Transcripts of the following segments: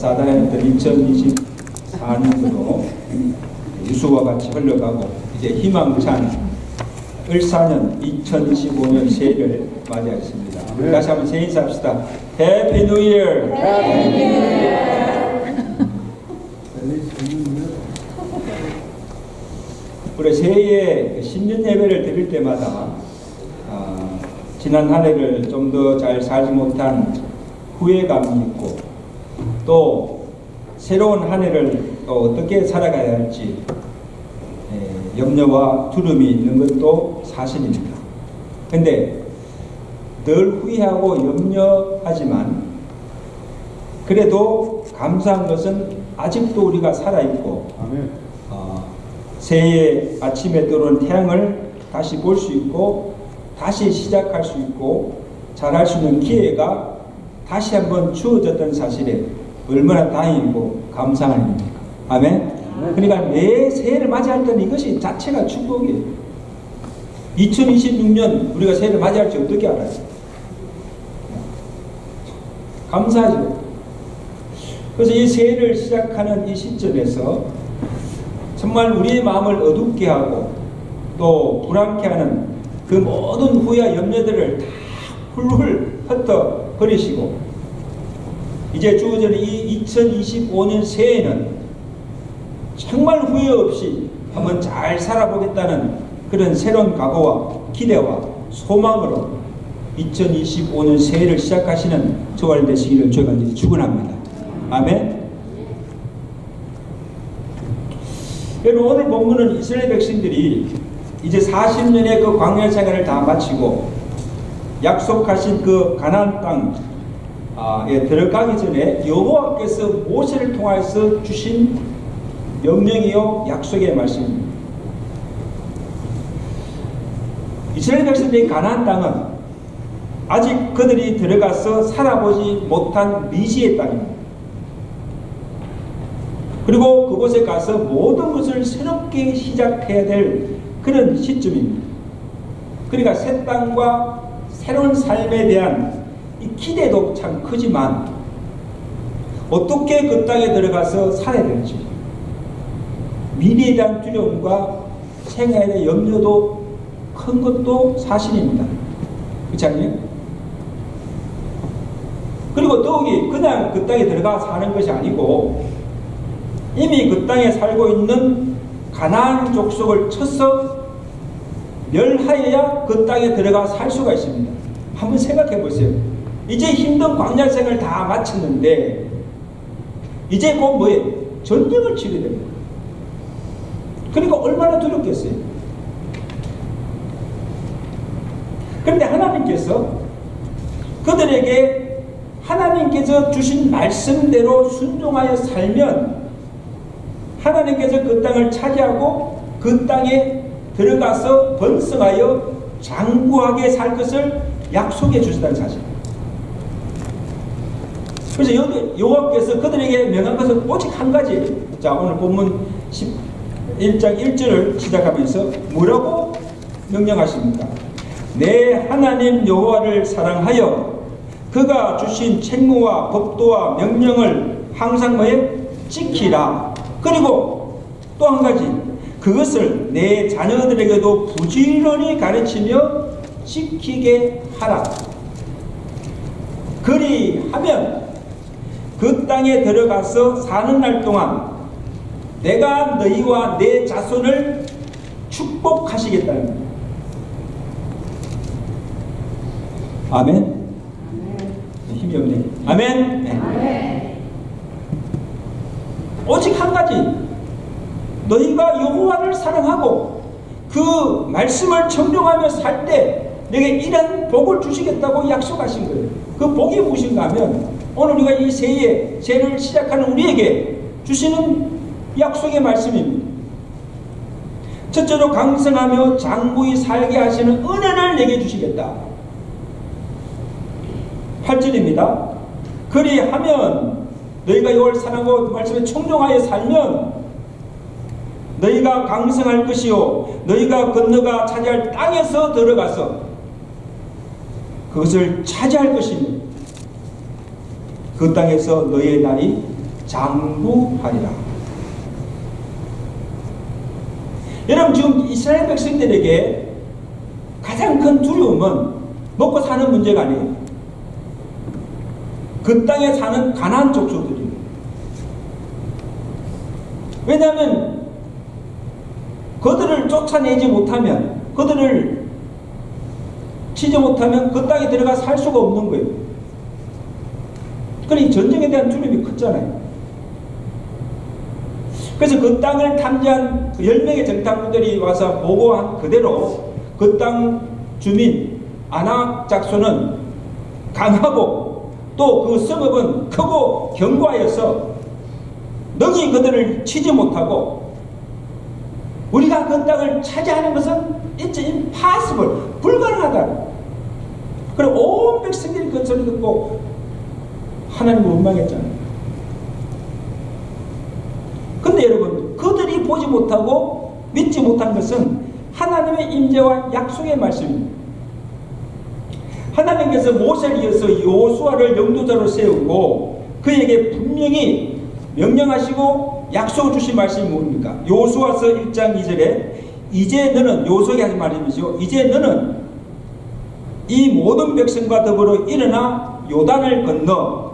사단했던 2024년도로 유수와 같이 흘러가고 이제 희망찬 을사년 2025년 새해를 맞이하겠습니다. 다시 한번 새해 인사합시다. 해피 뉴 이어! 해피 뉴 이어! 우리 새해에 신년 예배를 드릴 때마다 지난 한 해를 좀 더 잘 살지 못한 후회감이 있고 또 새로운 한 해를 또 어떻게 살아가야 할지 염려와 두려움이 있는 것도 사실입니다. 근데 늘 후회하고 염려하지만 그래도 감사한 것은 아직도 우리가 살아있고 새해 아침에 들어온 태양을 다시 볼 수 있고 다시 시작할 수 있고 잘할 수 있는 기회가 다시 한번 주어졌던 사실에 얼마나 다행이고 감사한 일입니까? 아멘? 그러니까 매 새해를 맞이할 때는 이것이 자체가 축복이에요. 2026년 우리가 새해를 맞이할지 어떻게 알아요? 감사하죠. 그래서 이 새해를 시작하는 이 시점에서 정말 우리의 마음을 어둡게 하고 또 불안케 하는 그 모든 후회와 염려들을 다 훌훌 흩어 버리시고 이제 주어지는 이 2025년 새해는 정말 후회 없이 한번 잘 살아보겠다는 그런 새로운 각오와 기대와 소망으로 2025년 새해를 시작하시는 저와 되시기를 저희가 이제 축원합니다. 아멘. 여러분 오늘 본문은 이스라엘 백성들이 이제 40년의 그 광야 생활을 다 마치고 약속하신 그 가나안 땅에 들어가기 전에 여호와께서 모세를 통하여서 주신 명령이요 약속의 말씀입니다. 이스라엘 백성들의 가나안 땅은 아직 그들이 들어가서 살아보지 못한 미지의 땅입니다. 그리고 그곳에 가서 모든 것을 새롭게 시작해야 될 그런 시점입니다. 그러니까 새 땅과 새로운 삶에 대한 이 기대도 참 크지만 어떻게 그 땅에 들어가서 살아야 될지 미래에 대한 두려움과 생애에 대한 염려도 큰 것도 사실입니다. 그렇지 않나요? 그리고 더욱이 그냥 그 땅에 들어가 사는 것이 아니고 이미 그 땅에 살고 있는 가나안 족속을 쳐서 멸하여야 그 땅에 들어가 살 수가 있습니다. 한번 생각해 보세요. 이제 힘든 광야 생을 다 마쳤는데 이제 곧 뭐예요? 전쟁을 치게 됩니다. 그러니까 얼마나 두렵겠어요. 그런데 하나님께서 그들에게 하나님께서 주신 말씀대로 순종하여 살면 하나님께서 그 땅을 차지하고 그 땅에 들어가서 번성하여 장구하게 살 것을 약속해 주셨다는 사실. 그래서 여호와께서 그들에게 명한 것은 오직 한 가지. 자, 오늘 본문 11장 1절을 시작하면서 뭐라고 명령하십니까? 내 하나님 여호와를 사랑하여 그가 주신 책무와 법도와 명령을 항상 뭐에 지키라. 그리고 또 한 가지, 그것을 내 자녀들에게도 부지런히 가르치며 지키게 하라. 그리하면 그 땅에 들어가서 사는 날 동안 내가 너희와 내 자손을 축복하시겠다는 거예요. 아멘. 힘이 없네. 아멘. 네. 아멘. 오직 한 가지, 너희가 여호와를 사랑하고 그 말씀을 청종하며 살 때 내게 이런 복을 주시겠다고 약속하신 거예요. 그 복이 무엇인가 하면 오늘 우리가 이 새해를 시작하는 우리에게 주시는 약속의 말씀입니다. 첫째로 강성하며 장구히 살게 하시는 은혜를 내게 주시겠다. 8절입니다. 그리하면 너희가 여호와를 사랑하고 그 말씀에 청종하여 살면 너희가 강성할 것이요 너희가 건너가 차지할 땅에서 들어가서 그것을 차지할 것이며 그 땅에서 너희의 날이 장구하리라. 여러분, 지금 이스라엘 백성들에게 가장 큰 두려움은 먹고 사는 문제가 아니에요. 그 땅에 사는 가나안 족속들이에요. 왜냐하면 그들을 쫓아내지 못하면, 그들을 치지 못하면 그 땅에 들어가 살 수가 없는 거예요. 그러니 전쟁에 대한 두려움이 컸잖아요. 그래서 그 땅을 탐지한 10명의 정탐꾼들이 와서 보고한 그대로 그 땅 주민 아낙 작소는 강하고 또 그 성읍은 크고 견고하여서 능히 그들을 치지 못하고 우리가 그 땅을 차지하는 것은 it's impossible, 불가능하다. 그리고 온 백성들이 그 소리 듣고 하나님을 원망했잖아요. 근데 여러분, 그들이 보지 못하고 믿지 못한 것은 하나님의 임재와 약속의 말씀입니다. 하나님께서 모세를 이어서 여호수아를 영도자로 세우고 그에게 분명히 명령하시고 약속을 주신 말씀이 뭡니까? 여호수아서 1장 2절에 이제 너는, 여호수아에게 하신 말씀이죠. 이제 너는 이 모든 백성과 더불어 일어나 요단을 건너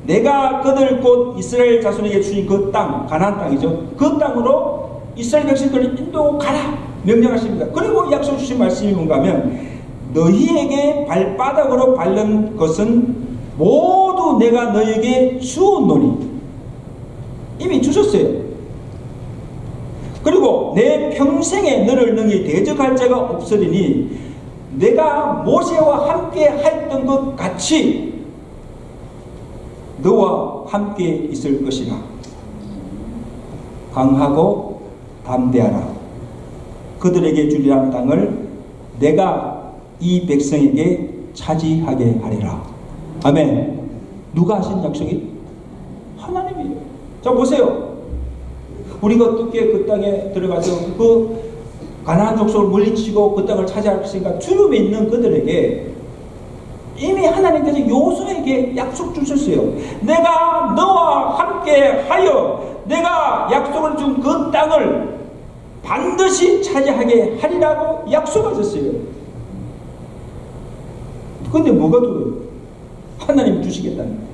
내가 그들 곧 이스라엘 자손에게 주신 그 땅, 가나안 땅이죠. 그 땅으로 이스라엘 백성들을 인도하고 가라 명령하십니다. 그리고 약속 주신 말씀이 뭔가 하면 너희에게 발바닥으로 밟는 것은 모두 내가 너희에게 주었노니 이미 주셨어요. 그리고 내 평생에 너를 능히 대적할 자가 없으리니 내가 모세와 함께 했던 것 같이 너와 함께 있을 것이라. 강하고 담대하라. 그들에게 주리라는 땅을 내가 이 백성에게 차지하게 하리라. 아멘. 누가 하신 약속이? 하나님이에요. 자, 보세요. 우리가 어떻게 그 땅에 들어가서 그 가나안 족속을 물리치고 그 땅을 차지할 것인가 두려움이 있는 그들에게 이미 하나님께서 여호수아에게 약속 주셨어요. 내가 너와 함께 하여 내가 약속을 준 그 땅을 반드시 차지하게 하리라고 약속하셨어요. 그런데 뭐가 두려워요? 하나님 주시겠다는 거예요.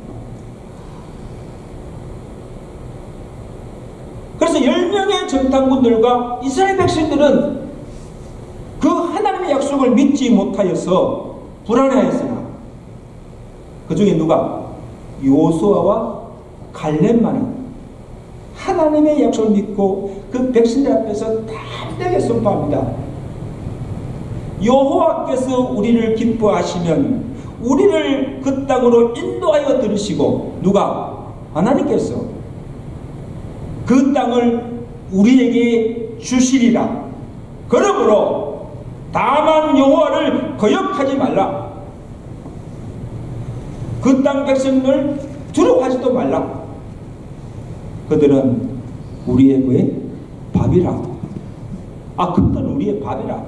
그래서 10명의 정탐꾼들과 이스라엘 백성들은 그 하나님의 약속을 믿지 못하여서 불안해했으나 그 중에 누가? 여호수아와 갈렙만은 하나님의 약속을 믿고 그 백성들 앞에서 담대하게 선포합니다. 여호와께서 우리를 기뻐하시면 우리를 그 땅으로 인도하여 들으시고 누가? 하나님께서 그 땅을 우리에게 주시리라. 그러므로 다만 여호와를 거역하지 말라. 그 땅 백성을 두려워하지도 말라. 그들은 우리의 뭐에? 밥이라. 그들은 우리의 밥이라.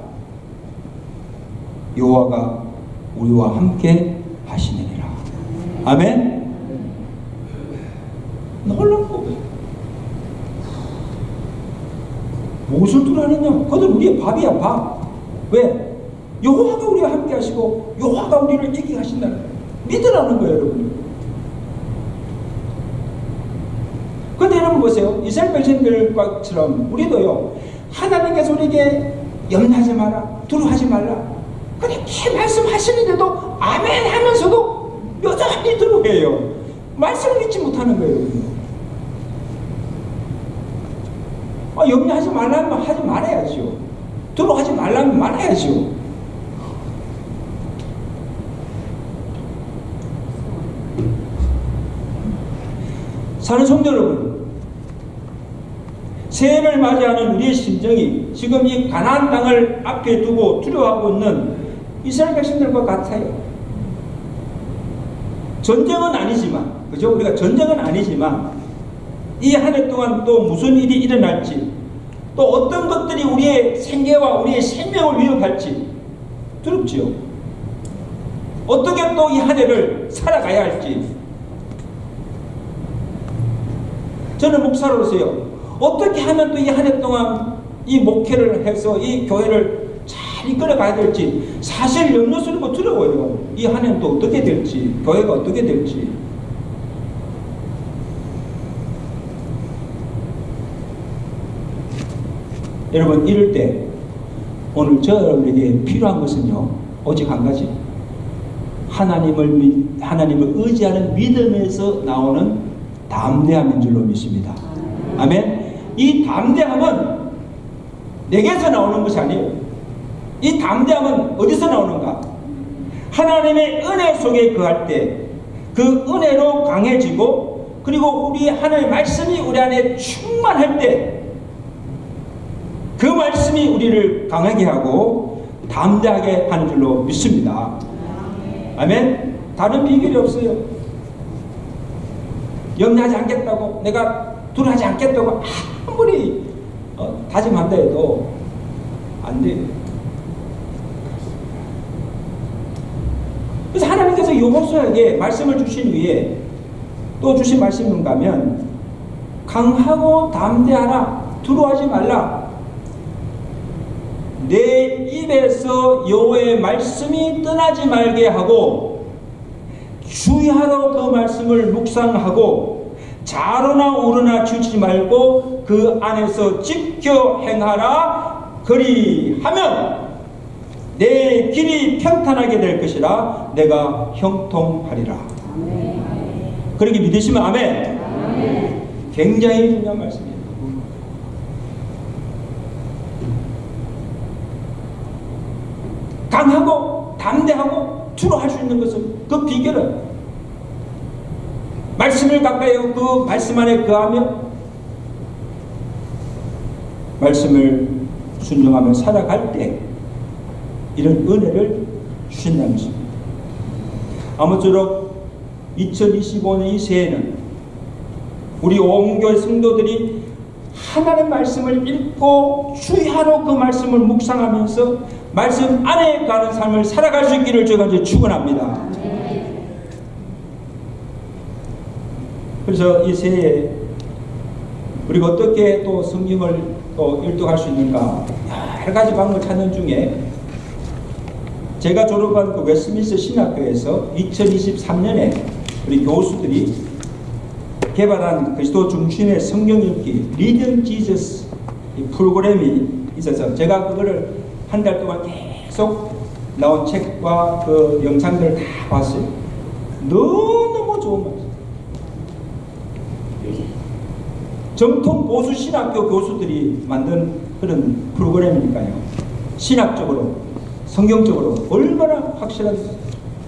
여호와가 우리와 함께 하시느니라. 아멘. 놀라운 거예요. 무엇을 두려워하느냐? 그들 우리의 밥이야, 밥. 왜? 여호와가 우리와 함께 하시고 여호와가 우리를 이기게 하신다는 거예요. 믿으라는 거예요, 여러분. 그런데 여러분 보세요. 이스라엘 백성들처럼 우리도요, 하나님께서 우리에게 염려하지 마라, 두려워하지 말라, 그렇게 말씀하시는데도 아멘 하면서도 여전히 두려워해요. 말씀을 믿지 못하는 거예요, 여러분. 염려하지 말라면 하지 말아야죠. 두려워하지 말라면 말아야죠. 사는 성도 여러분, 새해를 맞이하는 우리의 심정이 지금 이 가나안 땅을 앞에 두고 두려워하고 있는 이스라엘 백성들과 같아요. 전쟁은 아니지만, 그죠? 우리가 전쟁은 아니지만 이 한 해 동안 또 무슨 일이 일어날지, 또 어떤 것들이 우리의 생계와 우리의 생명을 위협할지 두렵지요. 어떻게 또 이 한 해를 살아가야 할지. 저는 목사로서요, 어떻게 하면 또 이 한 해 동안 이 목회를 해서 이 교회를 잘 이끌어가야 될지 사실 염려스럽고 두려워요. 이 한 해는 또 어떻게 될지, 교회가 어떻게 될지. 여러분, 이럴 때 오늘 저에게 필요한 것은요, 오직 한 가지. 하나님을 의지하는 믿음에서 나오는 담대함인 줄로 믿습니다. 아멘. 이 담대함은 내게서 나오는 것이 아니에요. 이 담대함은 어디서 나오는가? 하나님의 은혜 속에 거할 때 그 은혜로 강해지고, 그리고 우리 하나님의 말씀이 우리 안에 충만할 때 그 말씀이 우리를 강하게 하고 담대하게 하는 줄로 믿습니다. 아멘. 다른 비결이 없어요. 염려하지 않겠다고, 내가 두려워하지 않겠다고 아무리 다짐한다 해도 안 돼요. 그래서 하나님께서 여호수아에게 말씀을 주신 후에 또 주신 말씀이 뭔가 하면, 강하고 담대하라, 두려워하지 말라. 내 입에서 여호와의 말씀이 떠나지 말게 하고 주의하러 그 말씀을 묵상하고 좌로나 우로나 치우치지 말고 그 안에서 지켜 행하라. 그리하면 내 길이 평탄하게 될 것이라 내가 형통하리라. 아멘. 그렇게 믿으시면 아멘. 아멘. 굉장히 중요한 말씀입니다. 강하고 담대하고 두려워할 수 있는 것은, 그 비결은 말씀을 가까이 하고 그 말씀 안에 거하며 말씀을 순종하며 살아갈 때 이런 은혜를 주신다는 것입니다. 아무쪼록 2025년 이 새해는 우리 온 교회 성도들이 하나님의 말씀을 읽고 주의하러 그 말씀을 묵상하면서 말씀 안에 가는 삶을 살아갈 수 있기를 제가 축원합니다. 그래서 이 새해에 우리가 어떻게 또 성경을 또 일독할 수 있는가, 여러 가지 방법을 찾는 중에 제가 졸업한 그 웨스트민스터 신학교에서 2023년에 우리 교수들이 개발한 그리스도 중심의 성경 읽기 리딩 지저스 프로그램이 있어서 제가 그거를 한 달 동안 계속 나온 책과 그 영상들을 다 봤어요. 너무너무 좋은 말씀. 정통 보수 신학교 교수들이 만든 그런 프로그램이니까요. 신학적으로, 성경적으로 얼마나 확실한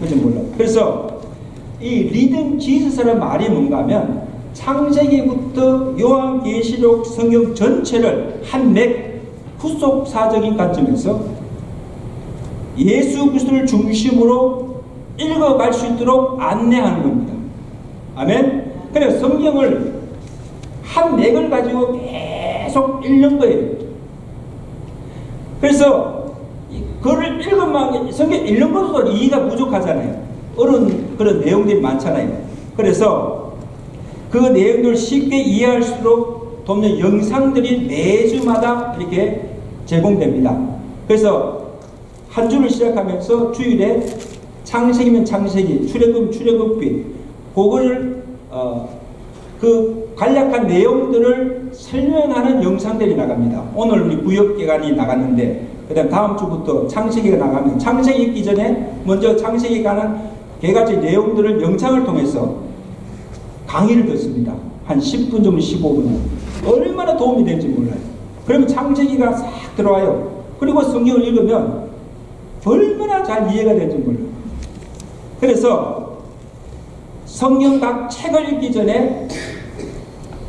건지 몰라요. 그래서 이 리딩 지저스라는 말이 뭔가 하면 창세기부터 요한계시록 성경 전체를 한 맥 후속사적인 관점에서 예수 그리스도를 중심으로 읽어갈 수 있도록 안내하는 겁니다. 아멘. 그래서 성경을 한 맥을 가지고 계속 읽는 거예요. 그래서 그걸 읽으면 성경 읽는 것도 이해가 부족하잖아요. 어려운 그런 내용들이 많잖아요. 그래서 그 내용들을 쉽게 이해할수록 돕는 영상들이 매주마다 이렇게 제공됩니다. 그래서 한 주를 시작하면서 주일에 창세기면 창세기, 출애굽 출애굽기, 그거를 그 간략한 내용들을 설명하는 영상들이 나갑니다. 오늘 우리 구역개관이 나갔는데, 그 다음 주부터 창세기가 나가면 창세기 읽기 전에 먼저 창세기 가는 개가지 내용들을 영상을 통해서 강의를 듣습니다. 한 10분 정도, 15분. 얼마나 도움이 될지 몰라요. 그러면 창세기가 싹 들어와요. 그리고 성경을 읽으면 얼마나 잘 이해가 될지 몰라요. 그래서 성경 각 책을 읽기 전에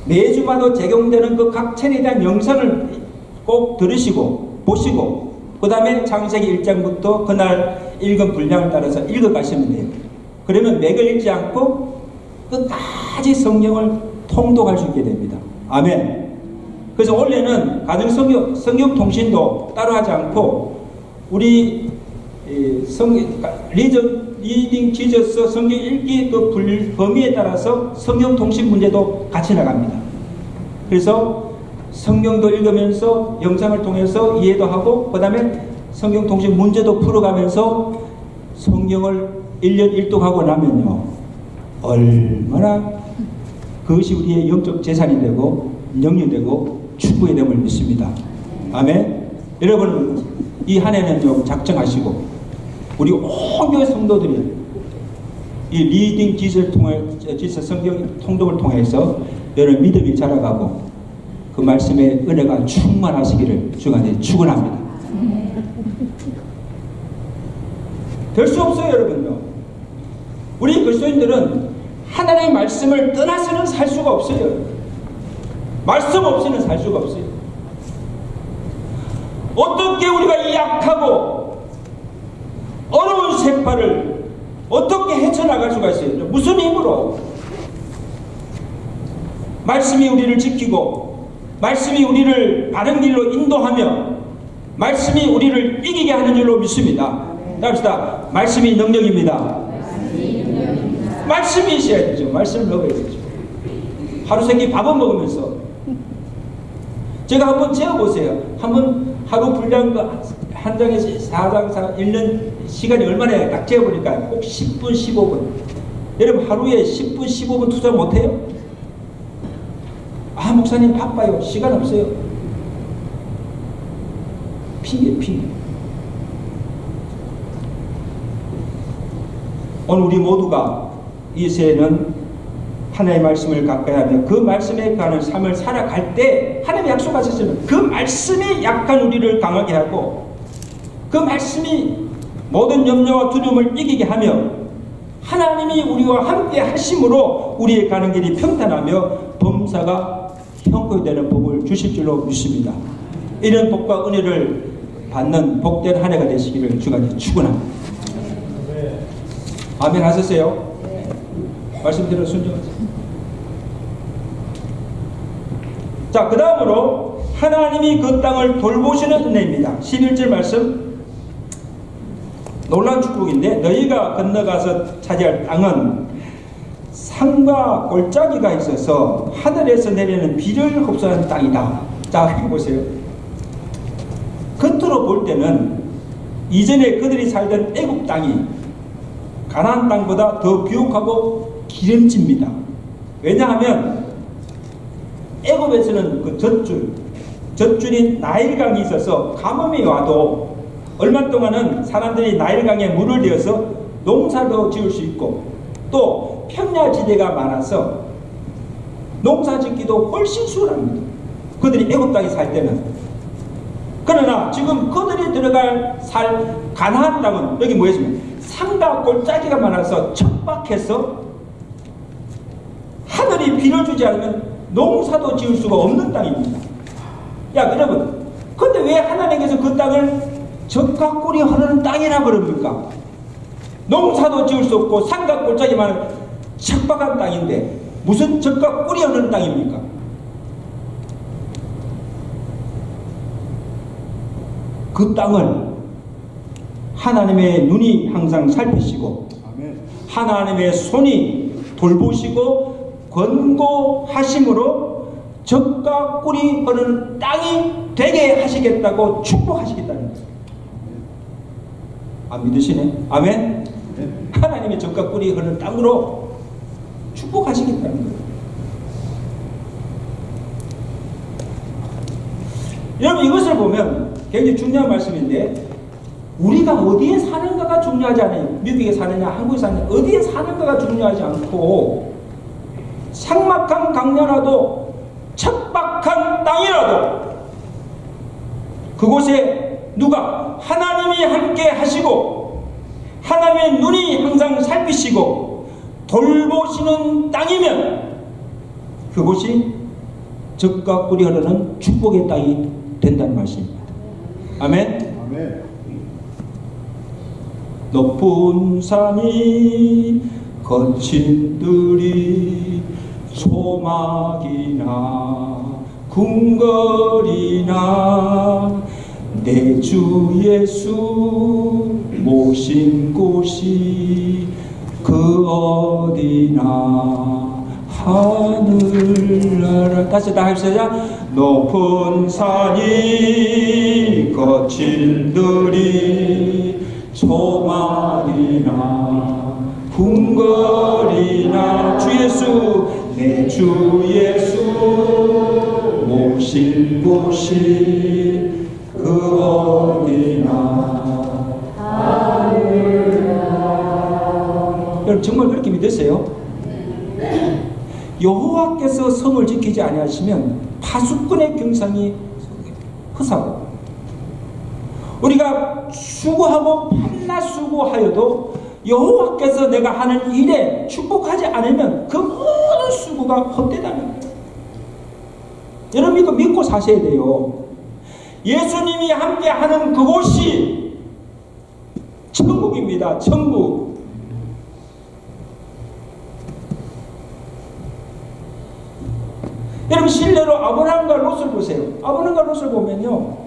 매주마다 제공되는 그 각 책에 대한 영상을 꼭 들으시고 보시고, 그 다음에 창세기 1장부터 그날 읽은 분량을 따라서 읽어가시면 돼요. 그러면 맥을 읽지 않고 끝까지 성경을 통독할 수 있게 됩니다. 아멘. 그래서 원래는 성경 통신도 따로 하지 않고 우리 리딩 지저스 성경 읽기 그 범위에 따라서 성경 통신 문제도 같이 나갑니다. 그래서 성경도 읽으면서 영상을 통해서 이해도 하고 그 다음에 성경 통신 문제도 풀어가면서 성경을 1년 1독하고 나면요 얼마나 그것이 우리의 영적 재산이 되고 영유되고 축복이 됨을 믿습니다. 아멘. 여러분 이 한 해는요 작정하시고 우리 온 교회 성도들이 이 리딩 지서 성경 통독을 통해서 여러분 믿음이 자라가고 그 말씀의 은혜가 충만하시기를 주간에 축원합니다. 될 수 없어요 여러분요. 우리 그리스도인들은 하나님의 말씀을 떠나서는 살 수가 없어요. 말씀 없이는 살 수가 없어요. 어떻게 우리가 이 약하고 어려운 세파를 어떻게 헤쳐나갈 수가 있어요? 무슨 힘으로? 말씀이 우리를 지키고 말씀이 우리를 바른 길로 인도하며 말씀이 우리를 이기게 하는 줄로 믿습니다. 합시다. 말씀이 능력입니다. 말씀이 있어야 되죠. 말씀을 먹어야 되죠. 하루 세끼 밥은 먹으면서 제가 한번 재어보세요. 한번 하루 분량 한 장에서 4장 1년 시간이 얼마나 딱 재어보니까 꼭 10분 15분. 여러분 하루에 10분 15분 투자 못해요? 아 목사님 바빠요. 시간 없어요. 핑계. 오늘 우리 모두가 이 새해는 하나님의 말씀을 가까이 하며 그 말씀에 관한 삶을 살아갈 때 하나님이 약속하셨으면 그 말씀이 약한 우리를 강하게 하고 그 말씀이 모든 염려와 두려움을 이기게 하며 하나님이 우리와 함께 하심으로 우리의 가는 길이 평탄하며 범사가 형통이 되는 복을 주실 줄로 믿습니다. 이런 복과 은혜를 받는 복된 한 해가 되시기를 주간에 축원합니다. 아멘 하셨어요? 말씀대로 순종하세요. 자, 그 다음으로 하나님이 그 땅을 돌보시는 은혜입니다. 11절 말씀 놀라운 축복인데 너희가 건너가서 차지할 땅은 산과 골짜기가 있어서 하늘에서 내리는 비를 흡수하는 땅이다. 자, 해보세요. 겉으로 볼 때는 이전에 그들이 살던 애굽 땅이 가나안 땅보다 더 비옥하고 기름집니다. 왜냐하면 애굽에서는 그 젖줄인 나일강이 있어서 가뭄이 와도 얼마 동안은 사람들이 나일강에 물을 대어서 농사도 지을 수 있고 또 평야지대가 많아서 농사 짓기도 훨씬 수월합니다. 그들이 애굽 땅에 살 때는. 그러나 지금 그들이 들어갈 살 가나안 땅은 여기 뭐였습니까? 산과 골짜기가 많아서 척박해서 하늘이 비를 주지 않으면 농사도 지을 수가 없는 땅입니다. 야 여러분, 근데 왜 하나님께서 그 땅을 젖과 꿀이 흐르는 땅이라 그럽니까? 농사도 지을 수 없고 산과 골짜기 많은 척박한 땅인데 무슨 젖과 꿀이 흐르는 땅입니까? 그 땅을 하나님의 눈이 항상 살피시고 하나님의 손이 돌보시고 권고하심으로 젖과 꿀이 흐르는 땅이 되게 하시겠다고 축복하시겠다는 거예요. 안 믿으시네? 아멘? 하나님의 젖과 꿀이 흐르는 땅으로 축복하시겠다는 거예요. 여러분 이것을 보면 굉장히 중요한 말씀인데 우리가 어디에 사는가가 중요하지 않아요. 미국에 사느냐 한국에 사느냐 어디에 사는가가 중요하지 않고 삭막한 강야라도 척박한 땅이라도 그곳에 누가 하나님이 함께 하시고 하나님의 눈이 항상 살피시고 돌보시는 땅이면 그곳이 젖과 꿀이 흐르는 축복의 땅이 된다는 말씀입니다. 아멘. 아멘. 높은 산이 거친 들이 소막이나 궁궐이나 내 주 예수 모신 곳이 그 어디나 하늘나라. 다시 다 합시다. 높은 산이 거친 들이 소말이나 궁궐이나 주 예수 내 주 예수 모실 곳이 그 어디나. 여러분 정말 그렇게 믿으세요? 여호와께서 성을 지키지 아니하시면 파수꾼의 경상이 허사고, 우리가 수고하고 밤낮 수고하여도 여호와께서 내가 하는 일에 축복하지 않으면 그 모든 수고가 헛되다는 거예요. 여러분 이거 믿고 사셔야 돼요. 예수님이 함께 하는 그곳이 천국입니다. 천국. 여러분 실례로 아브라함과 롯을 보세요. 아브라함과 롯을 보면요,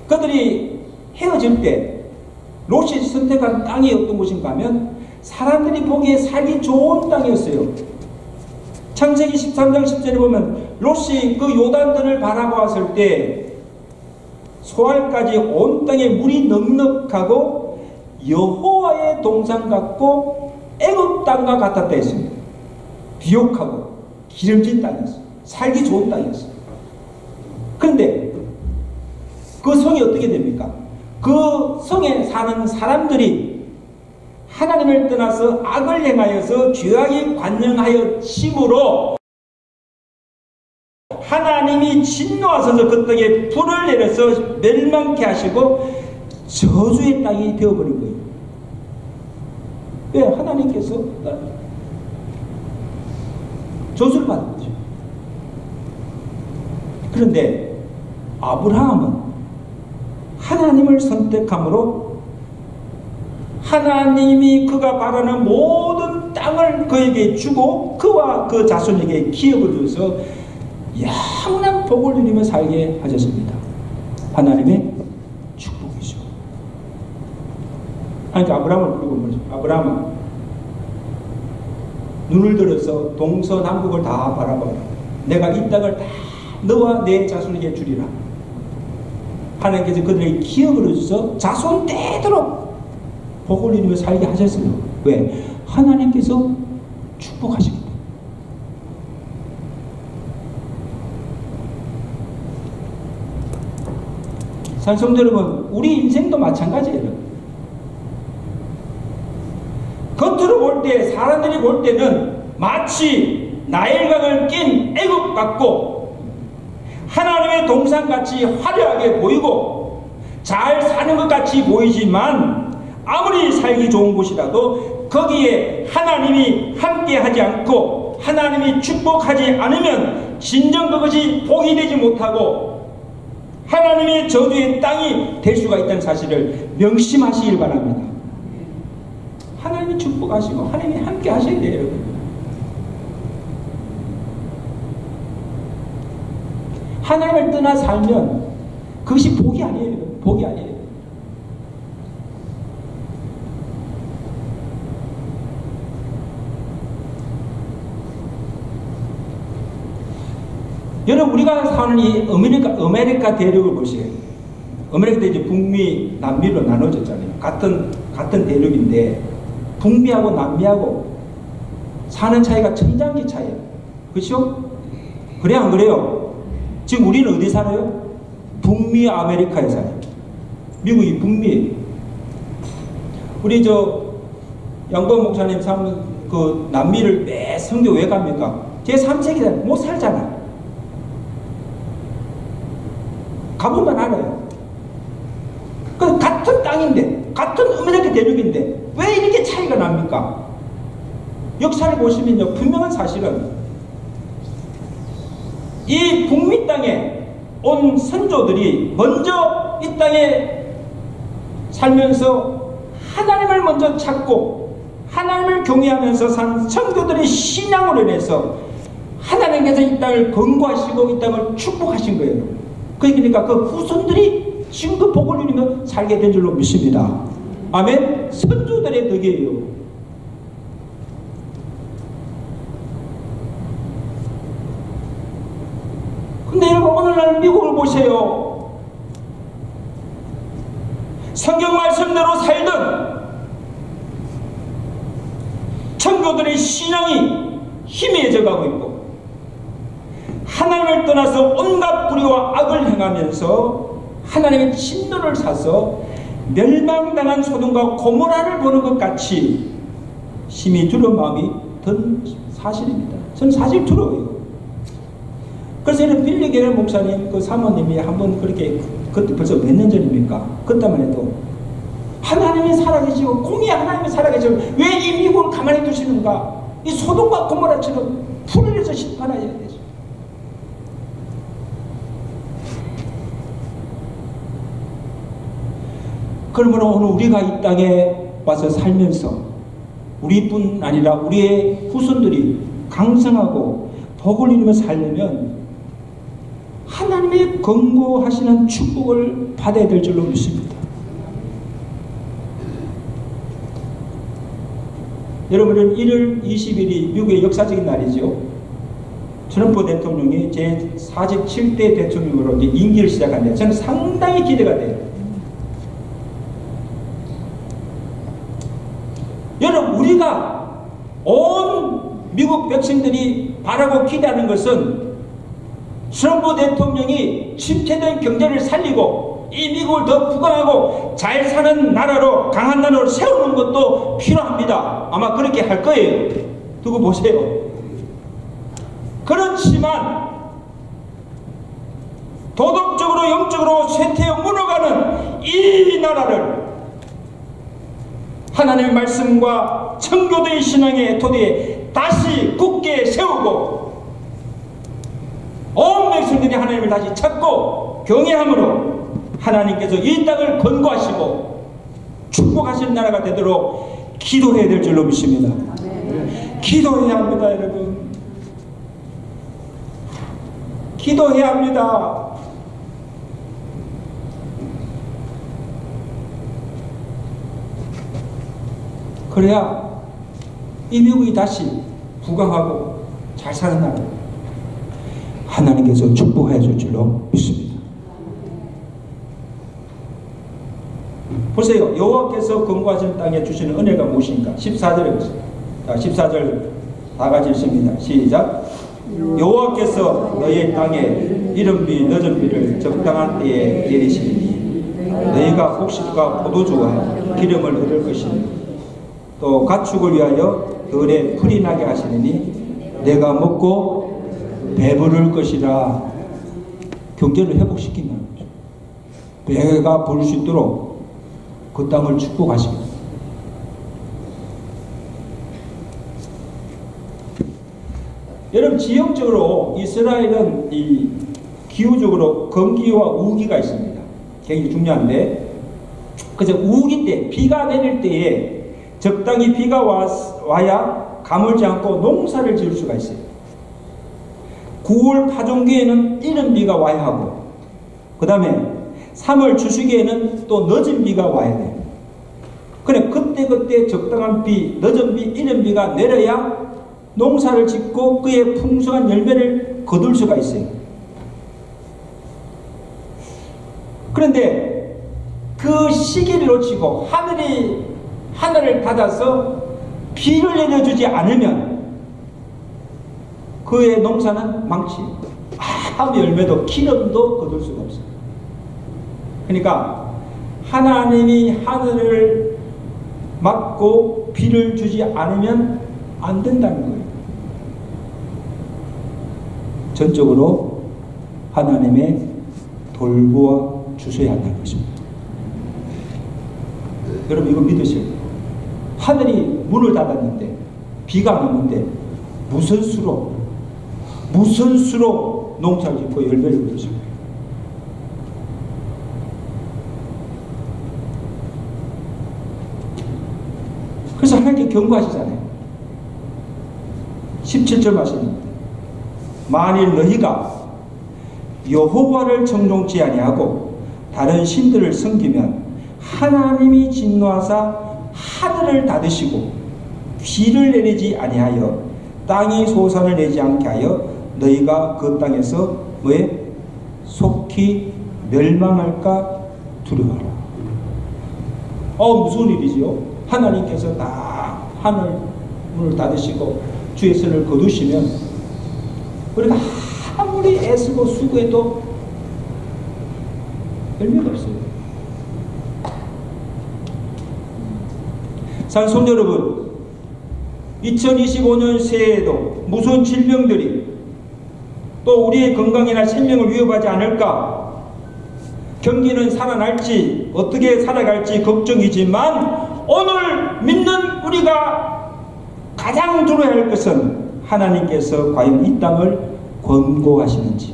그들이 헤어질 때 롯이 선택한 땅이 어떤 곳인가 하면 사람들이 보기에 살기 좋은 땅이었어요. 창세기 13장 10절에 보면 롯이 그 요단들을 바라보았을 때 소알까지 온 땅에 물이 넉넉하고 여호와의 동산 같고 애굽 땅과 같았다 했습니다. 비옥하고 기름진 땅이었어요. 살기 좋은 땅이었어요. 그런데 그 성이 어떻게 됩니까? 그 성에 사는 사람들이 하나님을 떠나서 악을 행하여서 죄악이 관영하였으므로 하나님이 진노하셔서 그 땅에 불을 내려서 멸망케 하시고 저주의 땅이 되어버린 거예요. 왜? 하나님께서 저주를 받은 거죠. 그런데 아브라함은 하나님을 선택함으로 하나님이 그가 바라는 모든 땅을 그에게 주고 그와 그 자손에게 기업을 줘서 영원한 복을 누리며 살게 하셨습니다. 하나님의 축복이죠. 그러니까 아브라함을 부르고 말이죠. 아브라함아, 눈을 들어서 동서남북을 다 바라봐라. 내가 이 땅을 다 너와 내 자손에게 주리라. 하나님께서 그들에게 기업을 주셔서 자손 되도록 복을 누리며 살게 하셨어요. 왜? 하나님께서 축복하시기 때문에. 성도 여러분, 우리 인생도 마찬가지예요. 겉으로 볼 때, 사람들이 볼 때는 마치 나일강을 낀 애굽 같고 하나님의 동산같이 화려하게 보이고 잘 사는 것 같이 보이지만 아무리 살기 좋은 곳이라도 거기에 하나님이 함께하지 않고 하나님이 축복하지 않으면 진정 그것이 복이 되지 못하고 하나님의 저주의 땅이 될 수가 있다는 사실을 명심하시길 바랍니다. 하나님이 축복하시고 하나님이 함께 하셔야 돼요, 여러분. 하나님을 떠나 살면 그것이 복이 아니에요. 복이 아니에요. 여러분 우리가 사는 이 아메리카 대륙을 보세요. 아메리카 대륙이 북미, 남미로 나눠졌잖아요. 같은 대륙인데 북미하고 남미하고 사는 차이가 천장기 차이예요. 그렇죠? 그래 안 그래요? 지금 우리는 어디 살아요? 북미 아메리카에 살아요. 미국이 북미예요. 우리 양권 목사님 그 남미를 매 선교 왜 갑니까? 제3세기다 못 살잖아. 가보면 알아요. 같은 땅인데, 같은 아메리카 대륙인데 왜 이렇게 차이가 납니까? 역사를 보시면요, 분명한 사실은 이 북미 땅에 온 선조들이 먼저 이 땅에 살면서 하나님을 먼저 찾고 하나님을 경외하면서 산 성도들의 신앙으로 인해서 하나님께서 이 땅을 건고하시고 이 땅을 축복하신 거예요. 그러니까 그 후손들이 지금 그 복을 누리며 살게 된 줄로 믿습니다. 아멘. 선조들의 덕이에요. 오늘날 미국을 보세요. 성경 말씀대로 살던 청교도의 신앙이 희미해져 가고 있고, 하나님을 떠나서 온갖 불의와 악을 행하면서 하나님의 진노를 사서 멸망당한 소돔과 고모라를 보는 것 같이 심히 두려운 마음이 든 사실입니다. 저는 사실 두려워요. 그래서 이런 빌리게르 목사님 그 사모님이 한번 그렇게, 그때 벌써 몇 년 전입니까? 그때만 해도 하나님이 살아계시고 공의 하나님이 살아계시고 왜 이 미국을 가만히 두시는가? 이 소돔과 고모라처럼 불을 내서 심판하여야 되죠. 그러면 오늘 우리가 이 땅에 와서 살면서 우리뿐 아니라 우리의 후손들이 강성하고 복을 이루며 살려면 하나님의 권고하시는 축복을 받아야 될 줄로 믿습니다. 여러분은 1월 20일이 미국의 역사적인 날이죠. 트럼프 대통령이 제47대 대통령으로 이제 임기를 시작하는데 저는 상당히 기대가 돼요. 여러분, 우리가 온 미국 백성들이 바라고 기대하는 것은 트럼프 대통령이 침체된 경제를 살리고 이 미국을 더 부강하고 잘 사는 나라로, 강한 나라로 세우는 것도 필요합니다. 아마 그렇게 할 거예요. 두고 보세요. 그렇지만 도덕적으로 영적으로 쇠퇴해 무너가는 이 나라를 하나님의 말씀과 청교도의 신앙의 토대에 다시 굳게 세우고 온 백성들이 하나님을 다시 찾고 경외함으로 하나님께서 이 땅을 건고하시고 축복하시는 나라가 되도록 기도해야 될 줄로 믿습니다. 기도해야 합니다, 여러분. 기도해야 합니다. 그래야 이 미국이 다시 부강하고 잘 사는 나라 하나님께서 축복해 줄 줄로 믿습니다. 보세요. 여호와께서 권고하시는 땅에 주시는 은혜가 무엇인가? 14절에 보세요. 자, 14절 다 같이 읽습니다. 시작. 여호와께서 너희의 땅에 이른비 늦은 비를 적당한 때에 내리시리니 너희가 곡식과 포도주와 기름을 얻을 것이니 또 가축을 위하여 들에 풀이 나게 하시리니 내가 먹고 배부를 것이라. 경제를 회복시킨다는 거죠. 배가 부를 수 있도록 그 땅을 축복하십니다. 여러분, 지형적으로 이스라엘은 이 기후적으로 건기와 우기가 있습니다. 굉장히 중요한데, 그래서 우기 때, 비가 내릴 때에 적당히 비가 와야 가물지 않고 농사를 지을 수가 있어요. 9월 파종기에는 이른 비가 와야 하고, 그 다음에 3월 추수기에는 또 늦은 비가 와야 돼요. 그래, 그때 적당한 비, 늦은 비, 이른 비가 내려야 농사를 짓고 그의 풍성한 열매를 거둘 수가 있어요. 그런데 그 시기를 놓치고 하늘을 닫아서 비를 내려주지 않으면 그의 농사는 망치, 아무 열매도 기름도 거둘 수가 없어요. 그러니까 하나님이 하늘을 막고 비를 주지 않으면 안 된다는 거예요. 전적으로 하나님의 돌보아 주셔야 한다는 것입니다. 여러분, 이거 믿으셔야 돼요. 하늘이 문을 닫았는데 비가 안 오는데 무슨 수로 농사를 짓고 열매를 얻으실까요? 그래서 하나님께 경고하시잖아요. 17절 말씀입니다. 만일 너희가 여호와를 청종치 아니하고 다른 신들을 섬기면 하나님이 진노하사 하늘을 닫으시고 비를 내리지 아니하여 땅이 소산을 내지 않게 하여 너희가 그 땅에서 왜 속히 멸망할까 두려워하라. 무슨 일이지요? 하나님께서 다 하늘 문을 닫으시고 주의 선을 거두시면 우리가 아무리 애쓰고 수고해도 열매가 없어요. 사랑하는 성도 여러분, 2025년 새해에도 무슨 질병들이 또 우리의 건강이나 생명을 위협하지 않을까? 경기는 살아날지 어떻게 살아갈지 걱정이지만 오늘 믿는 우리가 가장 두려워야 할 것은 하나님께서 과연 이 땅을 권고하시는지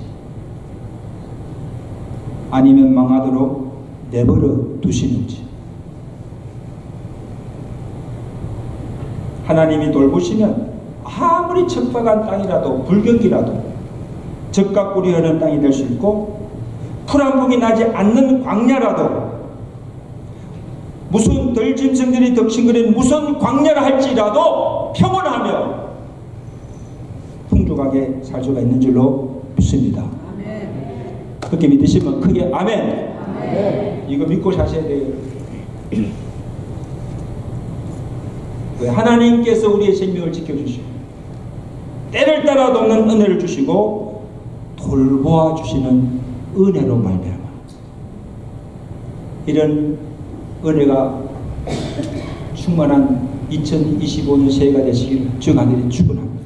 아니면 망하도록 내버려 두시는지. 하나님이 돌보시면 아무리 척박한 땅이라도 불경기라도 적과 꿀이 흐르는 땅이 될 수 있고 풀 한 봉이 나지 않는 광야라도 무슨 들짐승들이 덕싱거리는 무슨 광야를 할지라도 평온하며 풍족하게 살 수가 있는 줄로 믿습니다. 아멘. 그렇게 믿으시면 크게 아멘. 아멘. 이거 믿고 사셔야 돼요. 왜? 하나님께서 우리의 생명을 지켜주시고 때를 따라 돕는 은혜를 주시고 돌보아 주시는 은혜로 말미암아 이런 은혜가 충만한 2025년 새해가 되시길 주 하늘이 축원합니다.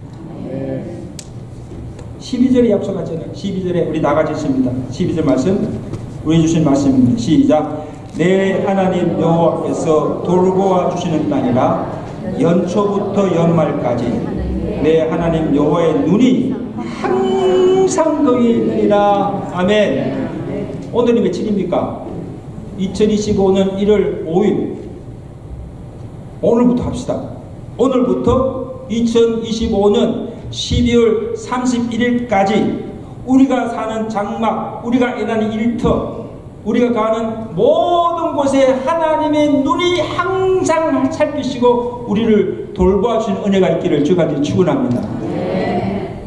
12절에 약속하잖아요. 12절에 우리 다 같이 있습니다. 12절 말씀 우리 주신 말씀입니다. 시작. 내 하나님 여호와께서 돌보아 주시는 땅이라 연초부터 연말까지 내 하나님 여호와의 눈이 항상 거기 있느니라. 아멘. 오늘이 며칠입니까? 2025년 1월 5일. 오늘부터 합시다. 오늘부터 2025년 12월 31일까지 우리가 사는 장막, 우리가 일하는 일터, 우리가 가는 모든 곳에 하나님의 눈이 항상 살피시고 우리를 돌보아 주시는 은혜가 있기를 주가 축원합니다. 네.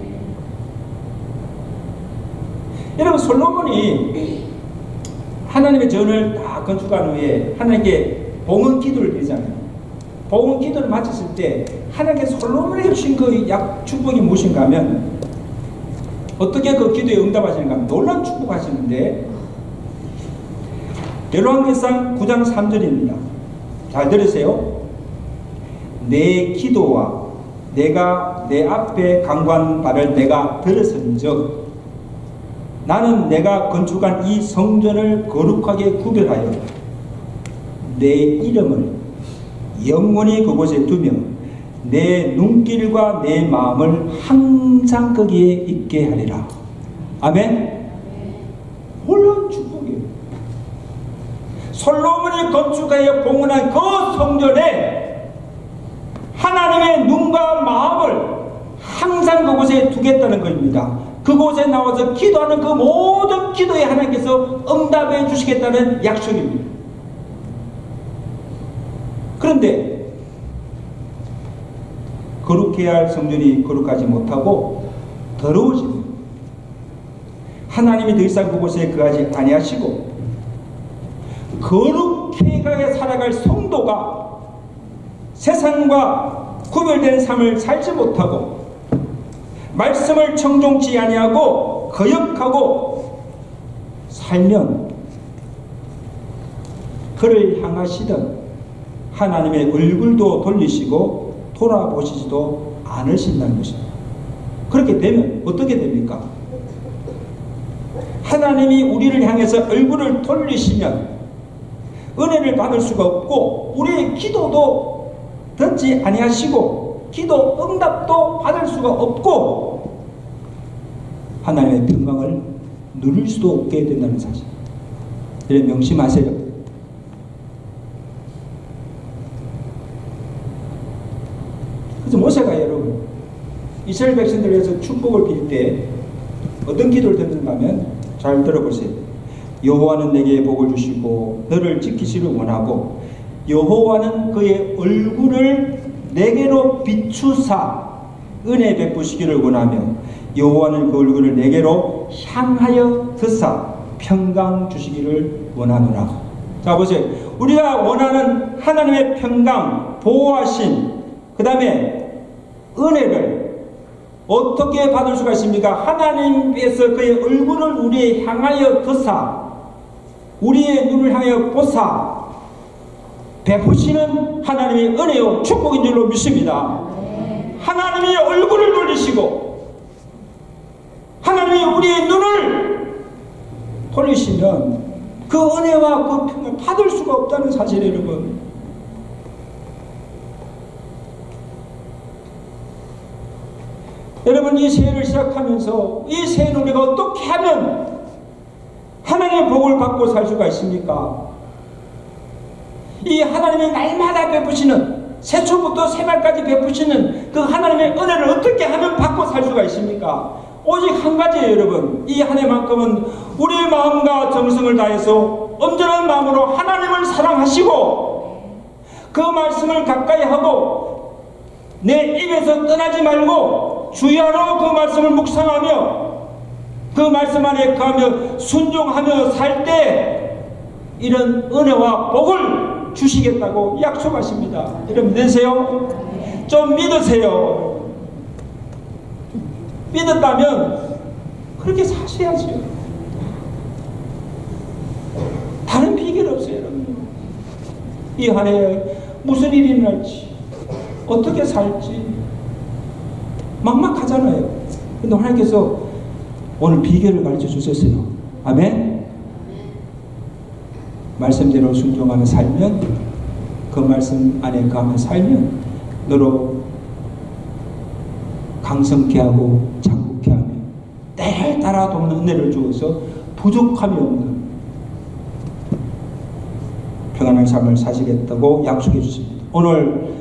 여러분, 솔로몬이 하나님의 전을 다 건축한 후에 하나님께 봉헌 기도를 드리잖아요. 봉헌 기도를 마쳤을 때 하나님께서 솔로몬에게 주신 그 축복이 무엇인가 하면 어떻게 그 기도에 응답하시는가 하면 놀라운 축복하시는데 열왕기상 9장 3절입니다. 잘 들으세요. 내 기도와 내가 내 앞에 간구한 바를 내가 들었은즉 나는 내가 건축한 이 성전을 거룩하게 구별하여 내 이름을 영원히 그곳에 두며 내 눈길과 내 마음을 항상 거기에 있게 하리라. 아멘. 놀라운 축복이에요. 솔로몬이 건축하여 봉헌한 그 성전에 하나님의 눈과 마음을 항상 그곳에 두겠다는 것입니다. 그곳에 나와서 기도하는 그 모든 기도에 하나님께서 응답해 주시겠다는 약속입니다. 그런데 거룩해야 할 성전이 거룩하지 못하고 더러워지면 하나님이 더 이상 그곳에 거하지 아니하시고 거룩하게 살아갈 성도가 세상과 구별된 삶을 살지 못하고 말씀을 청종치 아니하고 거역하고 살면 그를 향하시던 하나님의 얼굴도 돌리시고 돌아보시지도 않으신다는 것입니다. 그렇게 되면 어떻게 됩니까? 하나님이 우리를 향해서 얼굴을 돌리시면 은혜를 받을 수가 없고 우리의 기도도 듣지 아니하시고 기도 응답도 받을 수가 없고 하나님의 평강을 누릴 수도 없게 된다는 사실. 이래 명심하세요. 그래서 모세가 여러분 이스라엘 백성들을 위해서 축복을 빌 때 어떤 기도를 드렸는가 하면 잘 들어보세요. 여호와는 내게 복을 주시고 너를 지키시를 원하고 여호와는 그의 얼굴을 내게로 비추사 은혜 베푸시기를 원하며 여호와는 그 얼굴을 내게로 향하여 드사 평강 주시기를 원하노라. 자 보세요. 우리가 원하는 하나님의 평강, 보호하심, 그 다음에 은혜를 어떻게 받을 수가 있습니까? 하나님께서 그의 얼굴을 우리에 향하여 드사 우리의 눈을 향하여 보사 베푸시는 하나님의 은혜요 축복인 줄로 믿습니다. 하나님이 얼굴을 돌리시고 하나님이 우리의 눈을 돌리시면 그 은혜와 그 평을 받을 수가 없다는 사실이에요, 여러분. 여러분, 이 새해를 시작하면서 이 새해는 우리가 어떻게 하면 하나님의 복을 받고 살 수가 있습니까? 이 하나님이 날마다 베푸시는, 새초부터 새말까지 베푸시는 그 하나님의 은혜를 어떻게 하면 받고 살 수가 있습니까? 오직 한 가지예요, 여러분. 이 한 해만큼은 우리의 마음과 정성을 다해서 온전한 마음으로 하나님을 사랑하시고 그 말씀을 가까이 하고 내 입에서 떠나지 말고 주야로 그 말씀을 묵상하며 그 말씀 안에 거하며 순종하며 살 때 이런 은혜와 복을 주시겠다고 약속하십니다. 여러분 믿으세요? 좀 믿으세요. 믿었다면 그렇게 사셔야죠. 다른 비결 없어요, 여러분. 이 한 해에 무슨 일이 날지, 어떻게 살지 막막하잖아요. 근데 하나님께서 오늘 비결을 가르쳐 주셨어요. 아멘. 말씀대로 순종하며 살면, 그 말씀 안에 거하며 살면 너로 강성케 하고 장국케 하며 때를 따라 돕는 은혜를 주어서 부족함이 없는 평안한 삶을 사시겠다고 약속해 주십니다. 오늘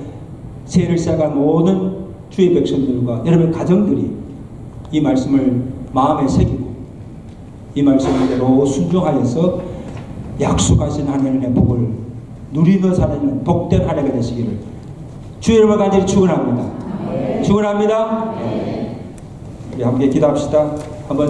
새해를 시작한 모든 주의 백성들과 여러분 가정들이 이 말씀을 마음에 새기고 이 말씀대로 순종하여서 약속하신 하나님의 복을 누리며 사는 복된 한 해가 되시기를 주의 이름으로 간절히 축원합니다. 축원합니다. 우리 함께 기도합시다. 한번